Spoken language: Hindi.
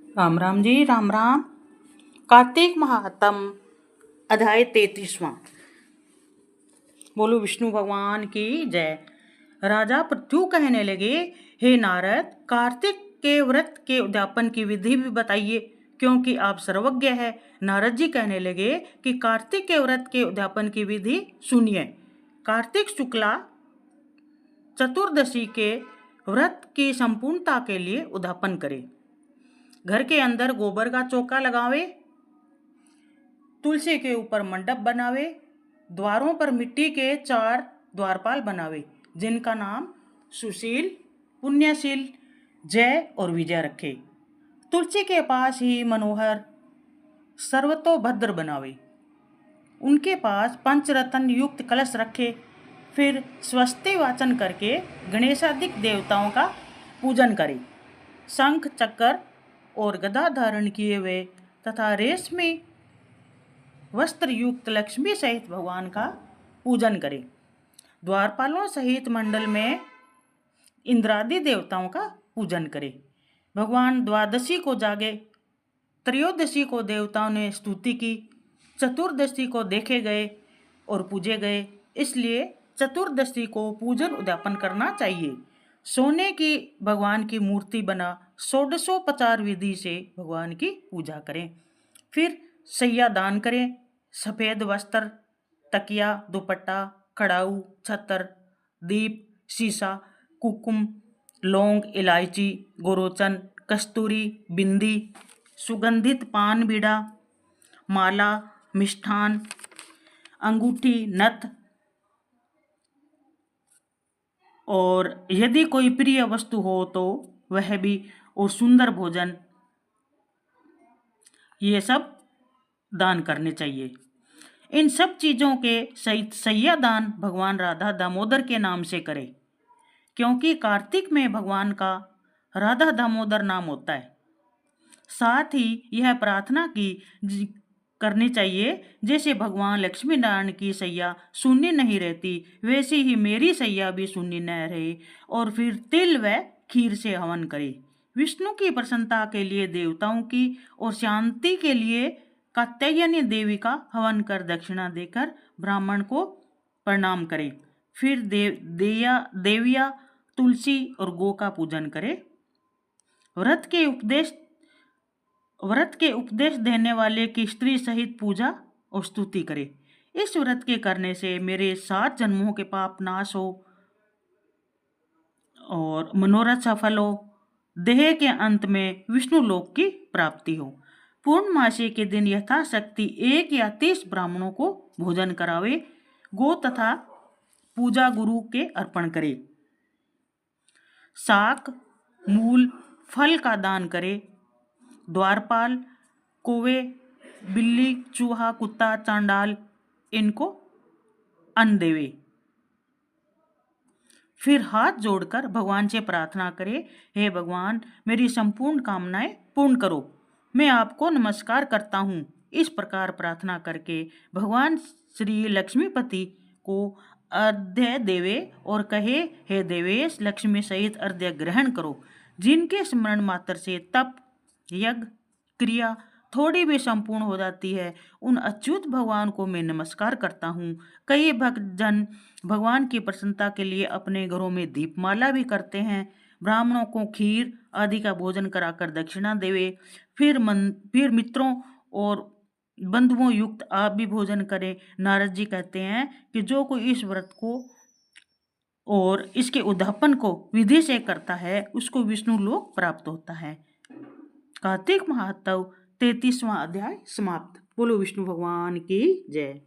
राम राम जी, राम राम। कार्तिक महात्म अध्याय 33वां। बोलो विष्णु भगवान की जय। राजा पृथु कहने लगे, हे नारद, कार्तिक के व्रत के उद्यापन की विधि भी बताइए, क्योंकि आप सर्वज्ञ है। नारद जी कहने लगे कि कार्तिक के व्रत के उद्यापन की विधि सुनिए। कार्तिक शुक्ला चतुर्दशी के व्रत की संपूर्णता के लिए उद्यापन करें। घर के अंदर गोबर का चौका लगावे, तुलसी के ऊपर मंडप बनावे, द्वारों पर मिट्टी के 4 द्वारपाल बनावे, जिनका नाम सुशील, पुण्यशील, जय और विजय रखे। तुलसी के पास ही मनोहर सर्वतोभद्र बनावे, उनके पास पंचरत्न युक्त कलश रखे। फिर स्वस्ति वाचन करके गणेशादिक देवताओं का पूजन करे। शंख, चक्र और गदा धारण किए हुए तथा रेशमी वस्त्र युक्त लक्ष्मी सहित भगवान का पूजन करें। द्वारपालों सहित मंडल में इंद्रादि देवताओं का पूजन करें। भगवान द्वादशी को जागे, त्रयोदशी को देवताओं ने स्तुति की, चतुर्दशी को देखे गए और पूजे गए, इसलिए चतुर्दशी को पूजन उद्यापन करना चाहिए। सोने की भगवान की मूर्ति बना षोडशोपचार विधि से भगवान की पूजा करें। फिर सैया दान करें। सफ़ेद वस्त्र, तकिया, दुपट्टा, कड़ाऊ, छतर, दीप, शीशा, कुकुम, लौंग, इलायची, गोरोचन, कस्तूरी, बिंदी, सुगंधित पान बीड़ा, माला, मिष्ठान, अंगूठी, नथ और यदि कोई प्रिय वस्तु हो तो वह भी, और सुंदर भोजन, ये सब दान करने चाहिए। इन सब चीज़ों के सहित सैया दान भगवान राधा दामोदर के नाम से करें, क्योंकि कार्तिक में भगवान का राधा दामोदर नाम होता है। साथ ही यह प्रार्थना करनी चाहिए, जैसे भगवान लक्ष्मी नारायण की सैया शून्य नहीं रहती, वैसे ही मेरी सैया भी शून्य न रहे। और फिर तिल व खीर से हवन करे। विष्णु की प्रसन्नता के लिए देवताओं की और शांति के लिए कात्यायनी देवी का हवन कर दक्षिणा देकर ब्राह्मण को प्रणाम करें। फिर देविया, तुलसी और गौ का पूजन करें। व्रत के उपदेश देने वाले की स्त्री सहित पूजा और स्तुति करे। इस व्रत के करने से मेरे 7 जन्मों के पाप नाश हो और मनोरथ सफल हो, देह के अंत में विष्णु लोक की प्राप्ति हो। पूर्णमासी के दिन यथाशक्ति 1 या 30 ब्राह्मणों को भोजन करावे। गो तथा पूजा गुरु के अर्पण करे। शाक, मूल, फल का दान करे। द्वारपाल, कौवे, बिल्ली, चूहा, कुत्ता, चांडाल, इनको अन्न देवे। फिर हाथ जोड़कर भगवान से प्रार्थना करे, हे भगवान, मेरी संपूर्ण कामनाएं पूर्ण करो, मैं आपको नमस्कार करता हूँ। इस प्रकार प्रार्थना करके भगवान श्री लक्ष्मीपति को अर्घ्य देवे और कहे, हे देवेश, लक्ष्मी सहित अर्घ्य ग्रहण करो। जिनके स्मरण मात्र से तप, यज्ञ, क्रिया थोड़ी भी संपूर्ण हो जाती है, उन अच्युत भगवान को मैं नमस्कार करता हूँ। कई भक्त जन भगवान की प्रसन्नता के लिए अपने घरों में दीपमाला भी करते हैं। ब्राह्मणों को खीर आदि का भोजन कराकर दक्षिणा देवे। फिर मित्रों और बंधुओं युक्त आप भी भोजन करें। नारद जी कहते हैं कि जो कोई इस व्रत को और इसके उद्यापन को विधि से करता है, उसको विष्णु लोक प्राप्त होता है। कार्तिक महात्म 33वां अध्याय समाप्त। बोलो विष्णु भगवान की जय।